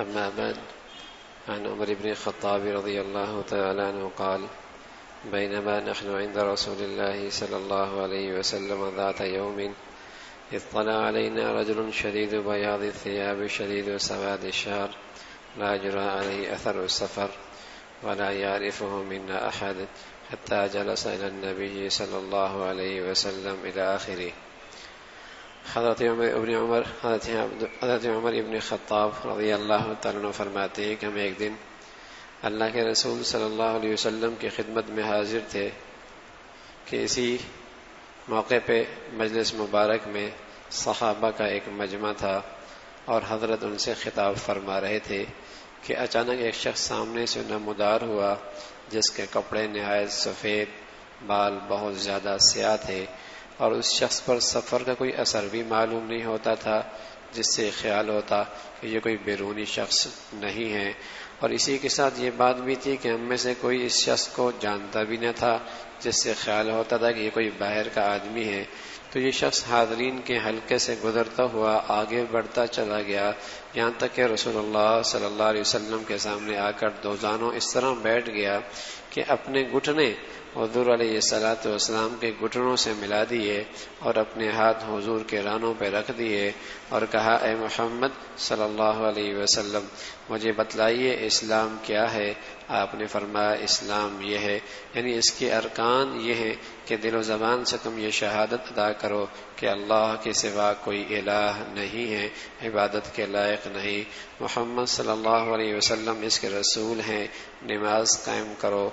أما بعد، عن عمر بن الخطاب رضي الله تعالى عنه قال: بينما نحن عند رسول الله صلى الله عليه وسلم ذات يوم اطلع علينا رجل شديد بياض الثياب شديد سواد الشعر لا يرى عليه أثر السفر ولا يعرفه منا أحد حتى جلس إلى النبي صلى الله عليه وسلم إلى آخره۔ حضرت عمر ابن خطاب رضی اللہ تعالیٰ عنہ فرماتے ہیں کہ ہم ایک دن اللہ کے رسول صلی اللہ علیہ وسلم کی خدمت میں حاضر تھے کہ اسی موقع پہ مجلس مبارک میں صحابہ کا ایک مجمع تھا اور حضرت ان سے خطاب فرما رہے تھے کہ اچانک ایک شخص سامنے سے نمودار ہوا جس کے کپڑے نہایت سفید، بال بہت زیادہ سیاہ تھے، اور اس شخص پر سفر کا کوئی اثر بھی معلوم نہیں ہوتا تھا، جس سے خیال ہوتا کہ یہ کوئی بیرونی شخص نہیں ہے۔ اور اسی کے ساتھ یہ بات بھی تھی کہ ہم میں سے کوئی اس شخص کو جانتا بھی نہ تھا، جس سے خیال ہوتا تھا کہ یہ کوئی باہر کا آدمی ہے۔ تو یہ شخص حاضرین کے حلقے سے گزرتا ہوا آگے بڑھتا چلا گیا، یہاں تک کہ رسول اللہ صلی اللہ علیہ وسلم کے سامنے آ کر دو جانوں اس طرح بیٹھ گیا کہ اپنے گھٹنے حضور علیہ الصلوۃ والسلام کے گھٹنوں سے ملا دیے اور اپنے ہاتھ حضور کے رانوں پہ رکھ دیے اور کہا: اے محمد صلی اللہ علیہ وسلم، مجھے بتلائیے اسلام کیا ہے؟ آپ نے فرمایا: اسلام یہ ہے، یعنی اس کے ارکان یہ ہے کہ دل و زبان سے تم یہ شہادت ادا کرو کہ اللہ کے سوا کوئی الہ نہیں ہے، عبادت کے لائق نہیں، محمد صلی اللہ علیہ وسلم اس کے رسول ہیں، نماز قائم کرو،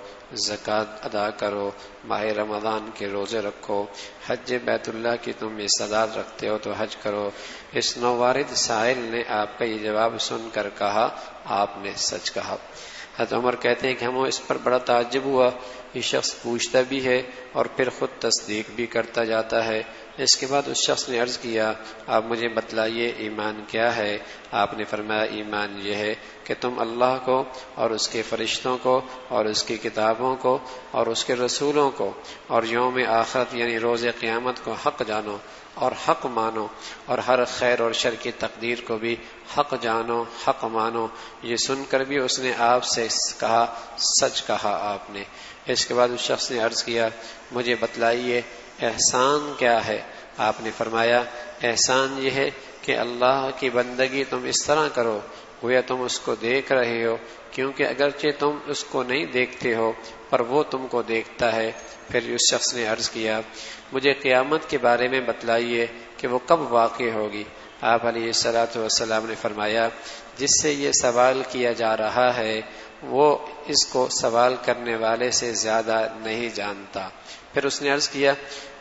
زکوٰۃ ادا کرو، ماہ رمضان کے روزے رکھو، حج بیت اللہ کی تم استعداد رکھتے ہو تو حج کرو۔ اس نووارد سائل نے آپ کا یہ جواب سن کر کہا: آپ نے سچ کہا۔ حضرت عمر کہتے ہیں کہ ہمیں اس پر بڑا تعجب ہوا، یہ شخص پوچھتا بھی ہے اور پھر خود تصدیق بھی کرتا جاتا ہے۔ اس کے بعد اس شخص نے عرض کیا: آپ مجھے بتلائیے ایمان کیا ہے؟ آپ نے فرمایا: ایمان یہ ہے کہ تم اللہ کو اور اس کے فرشتوں کو اور اس کی کتابوں کو اور اس کے رسولوں کو اور یوم آخرت یعنی روز قیامت کو حق جانو اور حق مانو، اور ہر خیر اور شر کی تقدیر کو بھی حق جانو، حق مانو۔ یہ سن کر بھی اس نے آپ سے کہا: سچ کہا آپ نے۔ اس کے بعد اس شخص نے عرض کیا: مجھے بتلائیے احسان کیا ہے؟ آپ نے فرمایا: احسان یہ ہے کہ اللہ کی بندگی تم اس طرح کرو گویا تم اس کو دیکھ رہے ہو، کیونکہ اگرچہ تم اس کو نہیں دیکھتے ہو پر وہ تم کو دیکھتا ہے۔ پھر اس شخص نے عرض کیا: مجھے قیامت کے بارے میں بتلائیے کہ وہ کب واقع ہوگی؟ آپ علیہ الصلوۃ والسلام نے فرمایا: جس سے یہ سوال کیا جا رہا ہے وہ اس کو سوال کرنے والے سے زیادہ نہیں جانتا۔ پھر اس نے عرض کیا: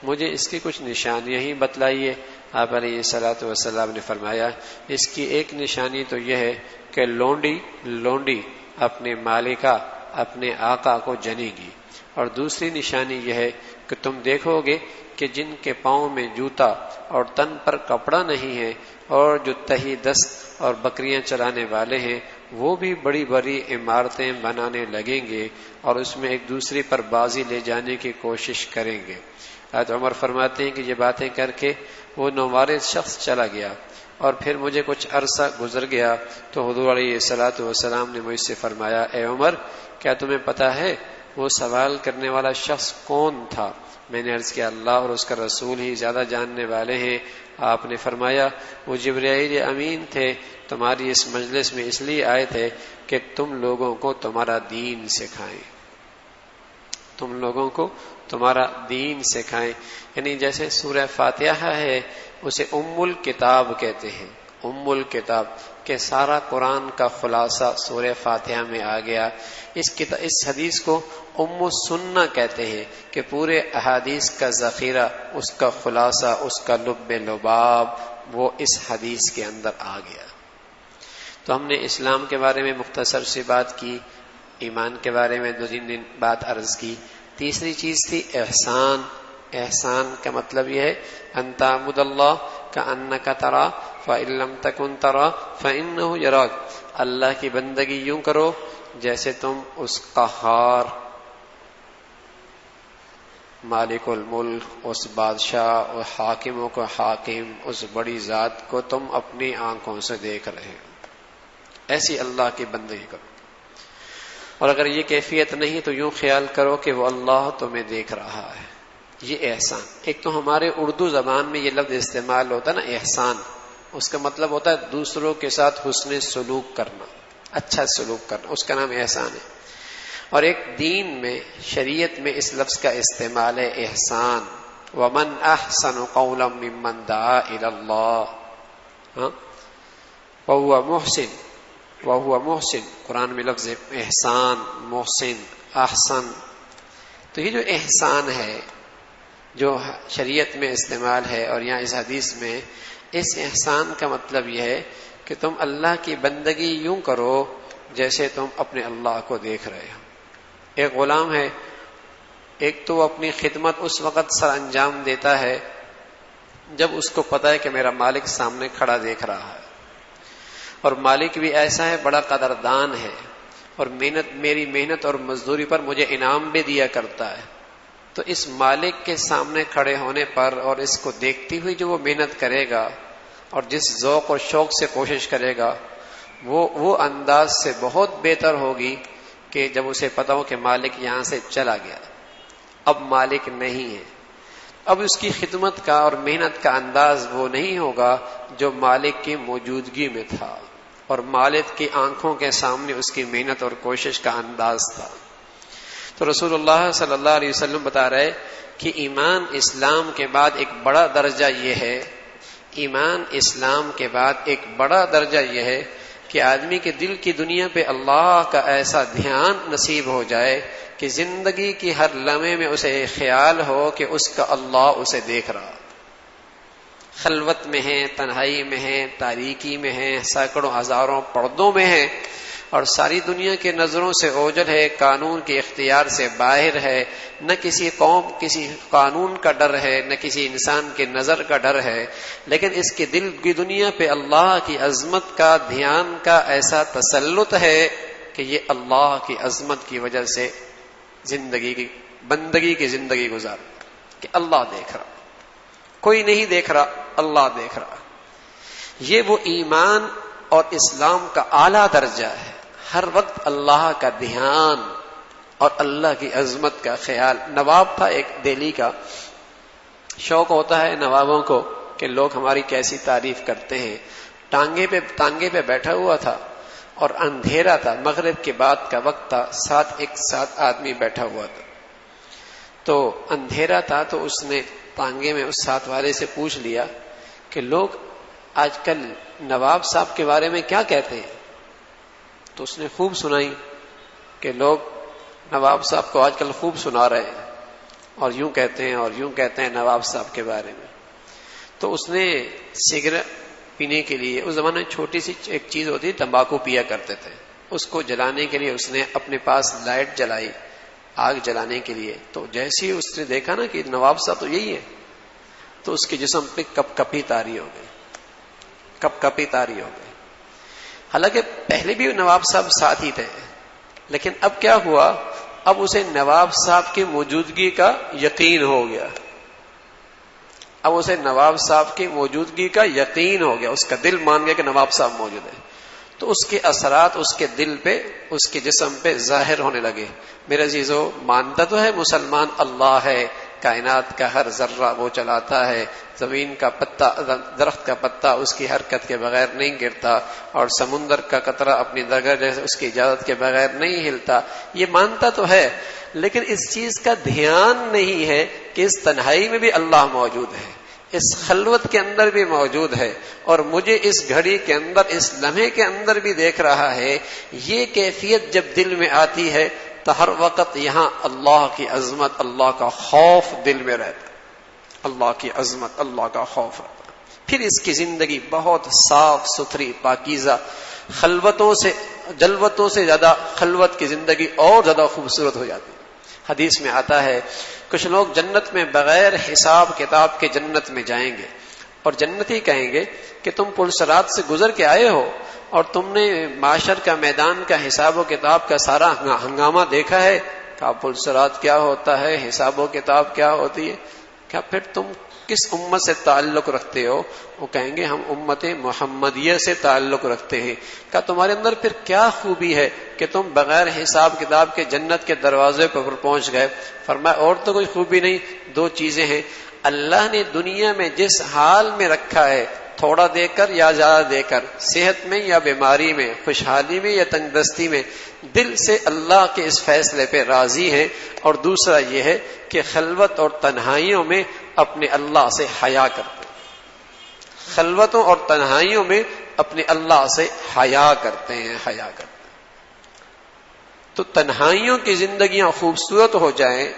مجھے اس کی کچھ نشانیاں ہی بتلائیے۔ آپ علیہ الصلوۃ والسلام نے فرمایا: اس کی ایک نشانی تو یہ ہے کہ لونڈی اپنے مالکہ اپنے آقا کو جنے گی، اور دوسری نشانی یہ ہے کہ تم دیکھو گے کہ جن کے پاؤں میں جوتا اور تن پر کپڑا نہیں ہے اور جو تہی دست اور بکریاں چرانے والے ہیں وہ بھی بڑی بڑی عمارتیں بنانے لگیں گے اور اس میں ایک دوسرے پر بازی لے جانے کی کوشش کریں گے۔ حضرت عمر فرماتے ہیں کہ یہ باتیں کر کے وہ نووارد شخص چلا گیا، اور پھر مجھے کچھ عرصہ گزر گیا تو حضور علیہ الصلوۃ والسلام نے مجھ سے فرمایا: اے عمر، کیا تمہیں پتہ ہے وہ سوال کرنے والا شخص کون تھا؟ میں نے عرض کیا: اللہ اور اس کا رسول ہی زیادہ جاننے والے ہیں۔ آپ نے فرمایا: وہ جبرائیل امین تھے، تمہاری اس مجلس میں اس لیے آئے تھے کہ تم لوگوں کو تمہارا دین سکھائیں، تم لوگوں کو تمہارا دین سکھائیں۔ یعنی جیسے سورہ فاتحہ ہے اسے ام الکتاب کہتے ہیں، ام الکتاب کہ سارا قرآن کا خلاصہ سورہ فاتحہ میں آ گیا۔ اس حدیث کو ام السنہ کہتے ہیں کہ پورے احادیث کا ذخیرہ، اس کا خلاصہ، اس کا لب لباب وہ اس حدیث کے اندر آ گیا۔ تو ہم نے اسلام کے بارے میں مختصر سی بات کی، ایمان کے بارے میں 2-3 دن بات عرض کی۔ تیسری چیز تھی احسان۔ احسان کا مطلب یہ ہے ان تعبد اللہ کأنک ترى فإن لم تکن ترى فإنه یراک۔ اللہ کی بندگی یوں کرو جیسے تم اس قہار، مالک الملک، اس بادشاہ اور حاکموں کو حاکم، اس بڑی ذات کو تم اپنی آنکھوں سے دیکھ رہے ہو۔ ایسی اللہ کی بندگی کرو. اور اگر یہ کیفیت نہیں تو یوں خیال کرو کہ وہ اللہ تمہیں دیکھ رہا ہے. یہ احسان. ایک تو ہمارے اردو زبان میں یہ لفظ استعمال ہوتا ہے نا احسان، اس کا مطلب ہوتا ہے دوسروں کے ساتھ حسن سلوک کرنا، اچھا سلوک کرنا، اس کا نام احسان ہے. اور ایک دین میں شریعت میں اس لفظ کا استعمال ہے احسان. ومن احسن قولا ممن دعا الی اللہ وهو محسن. قرآن میں لفظ احسان، محسن، احسن. تو یہ جو احسان ہے جو شریعت میں استعمال ہے اور یہاں اس حدیث میں، اس احسان کا مطلب یہ ہے کہ تم اللہ کی بندگی یوں کرو جیسے تم اپنے اللہ کو دیکھ رہے ہو. ایک غلام ہے، ایک تو اپنی خدمت اس وقت سر انجام دیتا ہے جب اس کو پتہ ہے کہ میرا مالک سامنے کھڑا دیکھ رہا ہے، اور مالک بھی ایسا ہے بڑا قدردان ہے، اور میری محنت اور مزدوری پر مجھے انعام بھی دیا کرتا ہے. تو اس مالک کے سامنے کھڑے ہونے پر اور اس کو دیکھتی ہوئی جو وہ محنت کرے گا اور جس ذوق اور شوق سے کوشش کرے گا، وہ انداز سے بہت بہتر ہوگی کہ جب اسے پتہ ہو کہ مالک یہاں سے چلا گیا، اب مالک نہیں ہے. اب اس کی خدمت کا اور محنت کا انداز وہ نہیں ہوگا جو مالک کی موجودگی میں تھا اور مالک کی آنکھوں کے سامنے اس کی محنت اور کوشش کا انداز تھا. تو رسول اللہ صلی اللہ علیہ وسلم بتا رہے کہ ایمان اسلام کے بعد ایک بڑا درجہ یہ ہے، ایمان اسلام کے بعد ایک بڑا درجہ یہ ہے کہ آدمی کے دل کی دنیا پہ اللہ کا ایسا دھیان نصیب ہو جائے کہ زندگی کی ہر لمحے میں اسے خیال ہو کہ اس کا اللہ اسے دیکھ رہا. خلوت میں ہے، تنہائی میں ہے، تاریکی میں ہے، سینکڑوں ہزاروں پردوں میں ہے، اور ساری دنیا کے نظروں سے اوجھل ہے، قانون کے اختیار سے باہر ہے، نہ کسی قوم کسی قانون کا ڈر ہے، نہ کسی انسان کے نظر کا ڈر ہے، لیکن اس کے دل کی دنیا پہ اللہ کی عظمت کا دھیان کا ایسا تسلط ہے کہ یہ اللہ کی عظمت کی وجہ سے زندگی کی بندگی کی زندگی گزار کہ اللہ دیکھ رہا، کوئی نہیں دیکھ رہا، اللہ دیکھ رہا. یہ وہ ایمان اور اسلام کا اعلیٰ درجہ ہے، ہر وقت اللہ کا دھیان اور اللہ کی عظمت کا خیال. نواب تھا ایک دہلی کا، شوق ہوتا ہے نوابوں کو کہ لوگ ہماری کیسی تعریف کرتے ہیں. ٹانگے پہ بیٹھا ہوا تھا اور اندھیرا تھا، مغرب کے بعد کا وقت تھا، ایک ساتھ آدمی بیٹھا ہوا تھا. تو اندھیرا تھا تو اس نے ٹانگے میں اس ساتھ والے سے پوچھ لیا کہ لوگ آج کل نواب صاحب کے بارے میں کیا کہتے ہیں. تو اس نے خوب سنائی کہ لوگ نواب صاحب کو آج کل خوب سنا رہے ہیں اور یوں کہتے ہیں اور یوں کہتے ہیں نواب صاحب کے بارے میں. تو اس نے سگریٹ پینے کے لیے، اس زمانے میں چھوٹی سی ایک چیز ہوتی، تمباکو پیا کرتے تھے، اس کو جلانے کے لیے اس نے اپنے پاس لائٹ جلائی آگ جلانے کے لیے. تو جیسے ہی اس نے دیکھا نا کہ نواب صاحب تو یہی ہے، تو اس کے جسم پہ کپ کپی طاری ہو گئی. حالانکہ پہلے بھی نواب صاحب ساتھ ہی تھے، لیکن اب کیا ہوا، اب اسے نواب صاحب کی موجودگی کا یقین ہو گیا. اب اسے نواب صاحب کی موجودگی کا یقین ہو گیا، اس کا دل مان گیا کہ نواب صاحب موجود ہے. تو اس کے اثرات اس کے دل پہ، اس کے جسم پہ ظاہر ہونے لگے. میرے عزیزو، مانتا تو ہے مسلمان اللہ ہے، کائنات کا ہر ذرہ وہ چلاتا ہے، زمین کا پتا، درخت کا پتا اس کی حرکت کے بغیر نہیں گرتا، اور سمندر کا قطرہ اپنی درگاہ جیسے اس کی اجازت کے بغیر نہیں ہلتا. یہ مانتا تو ہے، لیکن اس چیز کا دھیان نہیں ہے کہ اس تنہائی میں بھی اللہ موجود ہے، اس خلوت کے اندر بھی موجود ہے، اور مجھے اس گھڑی کے اندر، اس لمحے کے اندر بھی دیکھ رہا ہے. یہ کیفیت جب دل میں آتی ہے تو ہر وقت یہاں اللہ کی عظمت، اللہ کا خوف دل میں رہتا ہے، اللہ کی عظمت، اللہ کا خوف رہتا ہے. پھر اس کی زندگی بہت صاف ستھری، پاکیزہ، جلوتوں سے زیادہ خلوت کی زندگی اور زیادہ خوبصورت ہو جاتی ہے. حدیث میں آتا ہے کچھ لوگ جنت میں بغیر حساب کتاب کے جنت میں جائیں گے، اور جنتی کہیں گے کہ تم پل صراط سے گزر کے آئے ہو اور تم نے معاشر کا میدان کا حساب و کتاب کا سارا ہنگامہ دیکھا ہے. کہا پل صراط کیا ہوتا ہے، حساب و کتاب کیا ہوتی ہے. کیا پھر تم کس امت سے تعلق رکھتے ہو؟ وہ کہیں گے ہم امت محمدیہ سے تعلق رکھتے ہیں۔ کہا تمہارے اندر پھر کیا خوبی ہے کہ تم بغیر حساب کتاب کے جنت کے دروازے پر پہنچ گئے؟ فرمایا اور تو کوئی خوبی نہیں، دو چیزیں ہیں۔ اللہ نے دنیا میں جس حال میں رکھا ہے، تھوڑا دے کر یا زیادہ دے کر، صحت میں یا بیماری میں، خوشحالی میں یا تنگدستی میں، دل سے اللہ کے اس فیصلے پہ راضی ہیں۔ اور دوسرا یہ ہے کہ خلوت اور تنہائیوں میں اپنے اللہ سے حیا کرتے ہیں، خلوتوں اور تنہائیوں میں اپنے اللہ سے حیا کرتے ہیں، حیا کرتے ہیں۔ تو تنہائیوں کی زندگیاں خوبصورت ہو جائیں،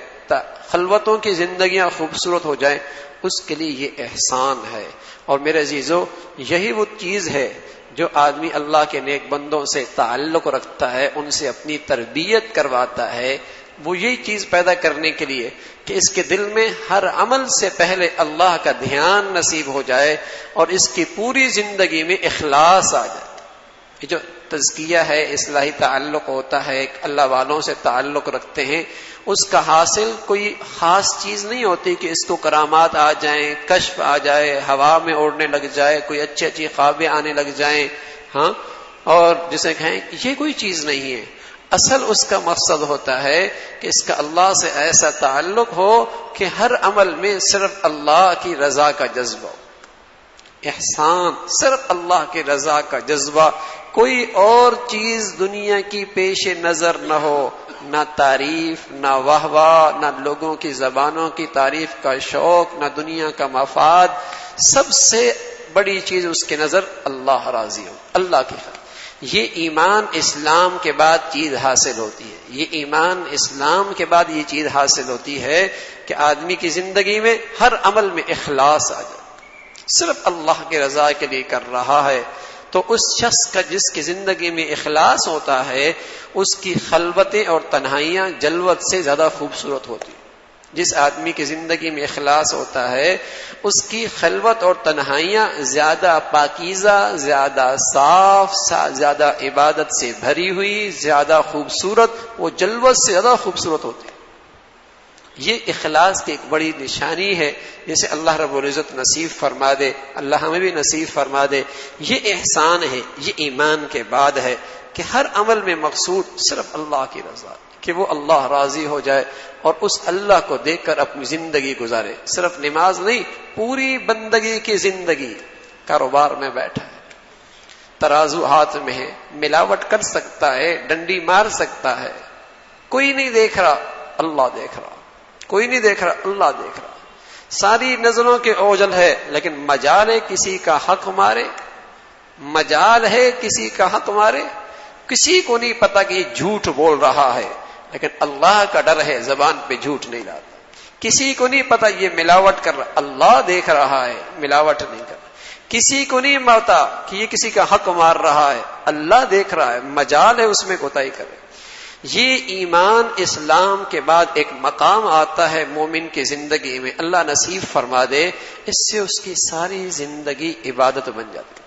خلوتوں کی زندگیاں خوبصورت ہو جائیں، اس کے لیے یہ احسان ہے۔ اور میرے عزیزو، یہی وہ چیز ہے جو آدمی اللہ کے نیک بندوں سے تعلق رکھتا ہے، ان سے اپنی تربیت کرواتا ہے، وہ یہی چیز پیدا کرنے کے لیے کہ اس کے دل میں ہر عمل سے پہلے اللہ کا دھیان نصیب ہو جائے اور اس کی پوری زندگی میں اخلاص آ جائے۔ یہ جو تزکیہ ہے، اصلاحی تعلق ہوتا ہے، اللہ والوں سے تعلق رکھتے ہیں، اس کا حاصل کوئی خاص چیز نہیں ہوتی کہ اس کو کرامات آ جائیں، کشف آ جائے، ہوا میں اڑنے لگ جائے، کوئی اچھی اچھی خوابیں آنے لگ جائیں، ہاں، اور جسے کہیں یہ کوئی چیز نہیں ہے۔ اصل اس کا مقصد ہوتا ہے کہ اس کا اللہ سے ایسا تعلق ہو کہ ہر عمل میں صرف اللہ کی رضا کا جذبہ ہو، احسان صرف اللہ کی رضا کا جذبہ، کوئی اور چیز دنیا کی پیش نظر نہ ہو، نہ تعریف، نہ واہ واہ، نہ لوگوں کی زبانوں کی تعریف کا شوق، نہ دنیا کا مفاد، سب سے بڑی چیز اس کے نظر اللہ راضی ہو، اللہ کی خاطر۔ یہ ایمان اسلام کے بعد چیز حاصل ہوتی ہے، یہ ایمان اسلام کے بعد یہ چیز حاصل ہوتی ہے کہ آدمی کی زندگی میں ہر عمل میں اخلاص آ جائے، صرف اللہ کی رضا کے لیے کر رہا ہے۔ تو اس شخص کا جس کی زندگی میں اخلاص ہوتا ہے، اس کی خلوتیں اور تنہائیاں جلوت سے زیادہ خوبصورت ہوتی ہیں۔ جس آدمی کی زندگی میں اخلاص ہوتا ہے، اس کی خلوت اور تنہائیاں زیادہ پاکیزہ، زیادہ صاف، زیادہ عبادت سے بھری ہوئی، زیادہ خوبصورت، وہ جلوت سے زیادہ خوبصورت ہوتی ہے۔ یہ اخلاص کی ایک بڑی نشانی ہے، جسے اللہ رب العزت نصیب فرما دے، اللہ ہمیں بھی نصیب فرما دے۔ یہ احسان ہے، یہ ایمان کے بعد ہے کہ ہر عمل میں مقصود صرف اللہ کی رضا، کہ وہ اللہ راضی ہو جائے اور اس اللہ کو دیکھ کر اپنی زندگی گزارے۔ صرف نماز نہیں، پوری بندگی کی زندگی کاروبار میں بیٹھا ہے، ترازو ہاتھ میں ہے، ملاوٹ کر سکتا ہے، ڈنڈی مار سکتا ہے، کوئی نہیں دیکھ رہا، اللہ دیکھ رہا، کوئی نہیں دیکھ رہا، اللہ دیکھ رہا، ساری نظروں کے اوجل ہے، لیکن مجال ہے کسی کا حق مارے، مجال ہے کسی کا حق مارے، کسی کو نہیں پتا کہ یہ جھوٹ بول رہا ہے، لیکن اللہ کا ڈر ہے، زبان پہ جھوٹ نہیں لاتا۔ کسی کو نہیں پتا یہ ملاوٹ کر رہا، اللہ دیکھ رہا ہے، ملاوٹ نہیں کر رہا۔ کسی کو نہیں پتا کہ یہ کسی کا حق مار رہا ہے، اللہ دیکھ رہا ہے، مجال ہے اس میں کوتاہی کرے۔ یہ ایمان اسلام کے بعد ایک مقام آتا ہے مومن کی زندگی میں، اللہ نصیب فرما دے، اس سے اس کی ساری زندگی عبادت بن جاتی ہے،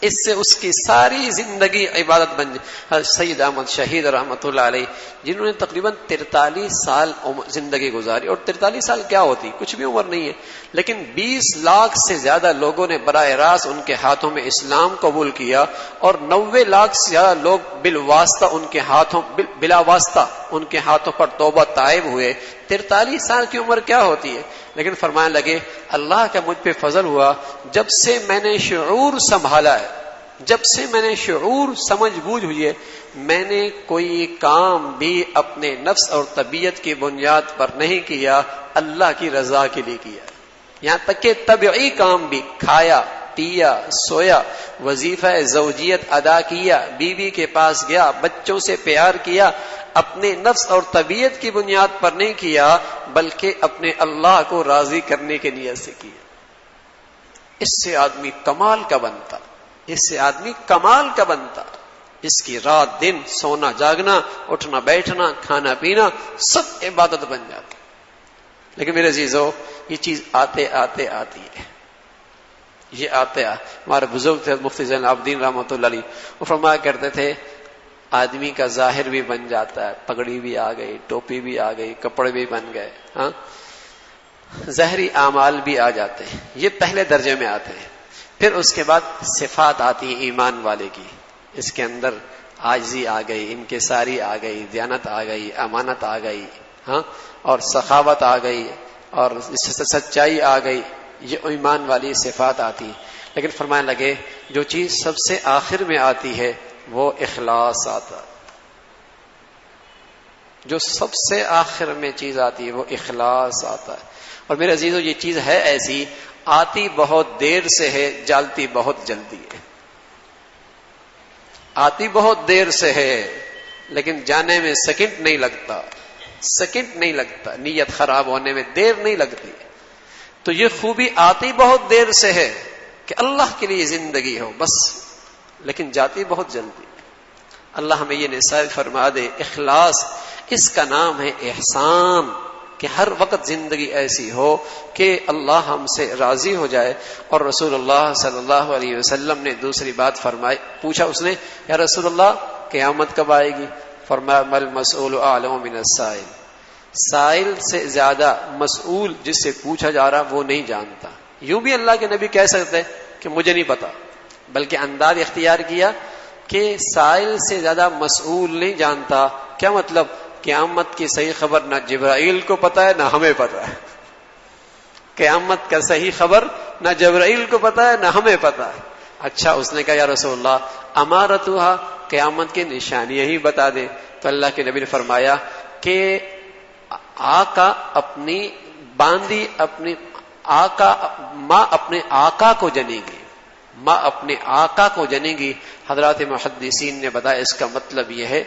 اس سے اس کی ساری زندگی عبادت بن جائے۔ سید احمد شہید رحمۃ اللہ علیہ، جنہوں نے تقریباً 43 سال زندگی گزاری، اور 43 سال کیا ہوتی، کچھ بھی عمر نہیں ہے، لیکن 20 لاکھ سے زیادہ لوگوں نے براہ راست ان کے ہاتھوں میں اسلام قبول کیا، اور 90 لاکھ سے زیادہ لوگ بالواسطہ ان کے ہاتھوں، بلا واسطہ ان کے ہاتھوں پر توبہ طائب ہوئے۔ 43 سال کی عمر کیا ہوتی ہے، لیکن فرمانے لگے اللہ کا مجھ پہ فضل ہوا، جب سے میں نے شعور سنبھالا ہے، جب سے میں نے شعور سمجھ بوجھ ہوئی ہے، میں نے کوئی کام بھی اپنے نفس اور طبیعت کی بنیاد پر نہیں کیا، اللہ کی رضا کے لیے کیا۔ یہاں تک کہ طبعی کام بھی، کھایا پیا سویا، وظیفہ زوجیت ادا کیا، بیوی کے پاس گیا، بچوں سے پیار کیا، اپنے نفس اور طبیعت کی بنیاد پر نہیں کیا، بلکہ اپنے اللہ کو راضی کرنے کی نیت سے کیا۔ اس سے آدمی کمال کا بنتا، اس سے آدمی کمال کا بنتا، اس کی رات دن، سونا جاگنا، اٹھنا بیٹھنا، کھانا پینا سب عبادت بن جاتی۔ لیکن میرے عزیزو، یہ چیز آتے آتے آتی ہے، یہ آتے ہمارے بزرگ تھے مفتی زین العابدین رحمۃ اللہ علیہ، وہ فرمایا کرتے تھے آدمی کا ظاہر بھی بن جاتا ہے، پگڑی بھی آ گئی، ٹوپی بھی آ گئی، کپڑے بھی بن گئے، ہاں، ظاہری اعمال بھی آ جاتے ہیں، یہ پہلے درجے میں آتے ہیں. پھر اس کے بعد صفات آتی ہیں ایمان والے کی. اس کے اندر عاجزی آ گئی، انکساری آ گئی، دیانت آ گئی، امانت آ گئی، ہاں، اور سخاوت آ گئی، اور سچائی آ گئی. یہ ایمان والی صفات آتی. لیکن فرمانے لگے جو چیز سب سے آخر میں آتی ہے وہ اخلاص آتا. جو سب سے آخر میں چیز آتی ہے وہ اخلاص آتا ہے. اور میرے عزیزو یہ چیز ہے ایسی، آتی بہت دیر سے ہے، جالتی بہت جلدی ہے. آتی بہت دیر سے ہے لیکن جانے میں سیکنڈ نہیں لگتا، سیکنڈ نہیں لگتا، نیت خراب ہونے میں دیر نہیں لگتی. تو یہ خوبی آتی بہت دیر سے ہے کہ اللہ کے لیے زندگی ہو بس، لیکن جاتی بہت جلدی. اللہ ہمیں یہ نصیحت فرما دے. اخلاص اس کا نام ہے احسان، کہ ہر وقت زندگی ایسی ہو کہ اللہ ہم سے راضی ہو جائے. اور رسول اللہ صلی اللہ علیہ وسلم نے دوسری بات فرمائی. پوچھا اس نے، یا رسول اللہ قیامت کب آئے گی؟ فرمایا مل مسئول اعلم من السائل. سائل سے زیادہ مسئول جس سے پوچھا جا رہا وہ نہیں جانتا. یوں بھی اللہ کے نبی کہہ سکتے کہ مجھے نہیں پتا، بلکہ انداز اختیار کیا کہ سائل سے زیادہ مسئول نہیں جانتا. کیا مطلب؟ قیامت کی صحیح خبر نہ جبرائیل کو پتا ہے نہ ہمیں پتا ہے. قیامت کا صحیح خبر نہ جبرائیل کو پتا ہے نہ ہمیں پتا ہے. اچھا، اس نے کہا یا رسول اللہ امارتھا، قیامت کی نشانیاں ہی بتا دے. تو اللہ کے نبی نے فرمایا کہ آقا اپنی باندھی اپنی آقا ماں اپنے آقا کو جنے گی، ماں اپنے آقا کو جنے گی. حضرات محدثین نے بتایا اس کا مطلب یہ ہے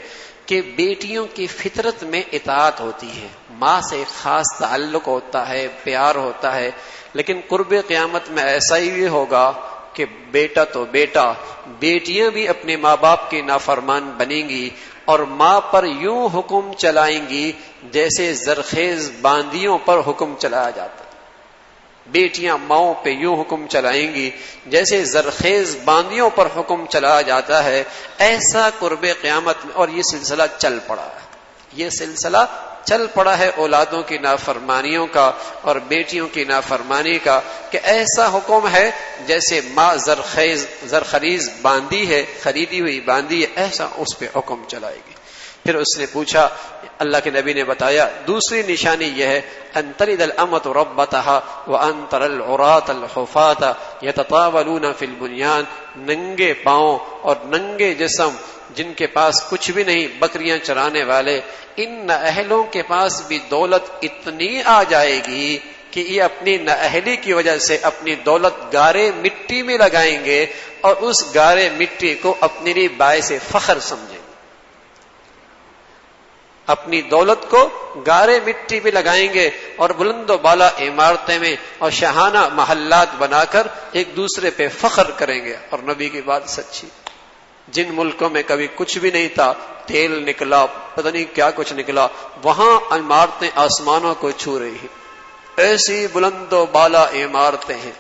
کہ بیٹیوں کی فطرت میں اطاعت ہوتی ہے، ماں سے خاص تعلق ہوتا ہے، پیار ہوتا ہے. لیکن قرب قیامت میں ایسا ہی ہوگا کہ بیٹا تو بیٹا، بیٹیاں بھی اپنے ماں باپ کی نافرمان بنیں گی اور ماں پر یوں حکم چلائیں گی جیسے زرخیز باندیوں پر حکم چلایا جاتا. بیٹیاں ماؤں پہ یوں حکم چلائیں گی جیسے زرخیز باندیوں پر حکم چلایا جاتا ہے. ایسا قرب قیامت میں، اور یہ سلسلہ چل پڑا ہے، یہ سلسلہ چل پڑا ہے اولادوں کی نافرمانیوں کا اور بیٹیوں کی نافرمانی کا، کہ ایسا حکم ہے جیسے ماں زرخیز باندی ہے، خریدی ہوئی باندی ہے، ایسا اس پہ حکم چلائے گی. پھر اس نے پوچھا، اللہ کے نبی نے بتایا دوسری نشانی یہ ہے ان تلد الامۃ ربتها وان ترى العراة الحفاة يتطاولون في البنيان. ننگے پاؤں اور ننگے جسم جن کے پاس کچھ بھی نہیں، بکریاں چرانے والے، ان اہلوں کے پاس بھی دولت اتنی آ جائے گی کہ یہ اپنی نااہلی کی وجہ سے اپنی دولت گارے مٹی میں لگائیں گے اور اس گارے مٹی کو اپنے لیے باعث فخر سمجھیں گے. اپنی دولت کو گارے مٹی پہ لگائیں گے اور بلند و بالا عمارتیں میں اور شاہانہ محلات بنا کر ایک دوسرے پہ فخر کریں گے. اور نبی کی بات سچی، جن ملکوں میں کبھی کچھ بھی نہیں تھا، تیل نکلا، پتہ نہیں کیا کچھ نکلا، وہاں عمارتیں آسمانوں کو چھو رہی ہیں. ایسی بلند و بالا عمارتیں ہیں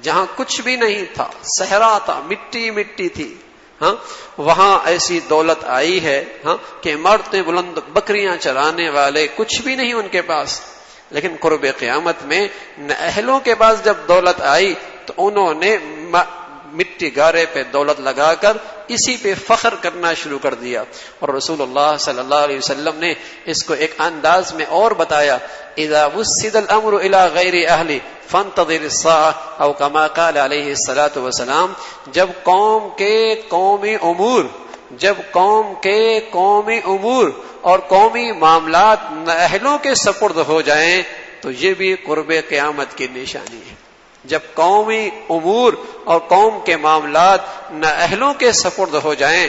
جہاں کچھ بھی نہیں تھا، صحرا تھا، مٹی مٹی تھی، ہاں، وہاں ایسی دولت آئی ہے، ہاں، کہ عمارتیں بلند، بکریاں چرانے والے کچھ بھی نہیں ان کے پاس. لیکن قرب قیامت میں اہلوں کے پاس جب دولت آئی تو انہوں نے مٹی گارے پہ دولت لگا کر اسی پہ فخر کرنا شروع کر دیا. اور رسول اللہ صلی اللہ علیہ وسلم نے اس کو ایک انداز میں اور بتایا، اذا وسد الامر الى غیر اہلی فانتظر الساعہ، او کما قال علیہ الصلاۃ والسلام. جب قوم کے قومی امور اور قومی معاملات اہلوں کے سپرد ہو جائیں تو یہ بھی قرب قیامت کی نشانی ہے. جب قومی امور اور قوم کے معاملات نااہلوں کے سپرد ہو جائیں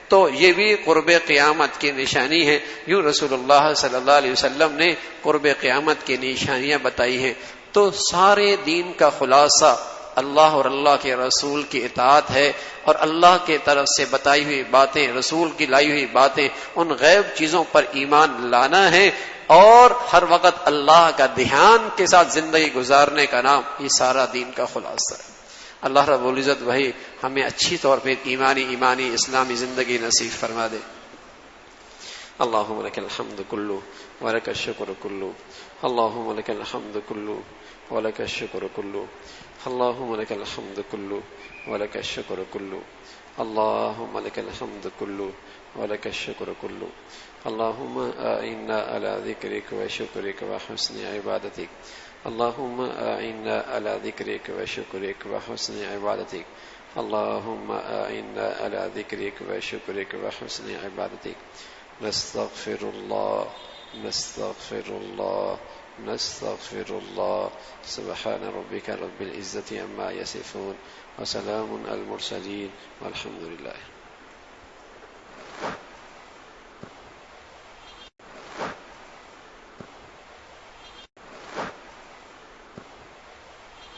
تو یہ بھی قرب قیامت کی نشانی ہے. یوں رسول اللہ صلی اللہ علیہ وسلم نے قرب قیامت کی نشانیاں بتائی ہیں. تو سارے دین کا خلاصہ اللہ اور اللہ کے رسول کی اطاعت ہے، اور اللہ کے طرف سے بتائی ہوئی باتیں، رسول کی لائی ہوئی باتیں، ان غیب چیزوں پر ایمان لانا ہے، اور ہر وقت اللہ کا دھیان کے ساتھ زندگی گزارنے کا نام یہ سارا دین کا خلاصہ ہے. اللہ رب العزت وہی ہمیں اچھی طور پہ ایمانی اسلامی زندگی نصیب فرما دے. اللهم لك الحمد كله ولك الشكر كله. اللهم لك الحمد كله ولك الشكر كله. اللهم لك الحمد كله ولك الشكر كله. اللهم لك الحمد كله ولك الشكر كله. اللهم أعنا على ذكرك وشكرك وحسن عبادتك. اللهم أعنا على ذكرك وشكرك وحسن عبادتك. اللهم أعنا على ذكرك وشكرك وحسن عبادتك. نستغفر الله نستغفر الله نستغفر الله. سبحان ربك رب العزة عما يصفون وسلام على المرسلين والحمد لله.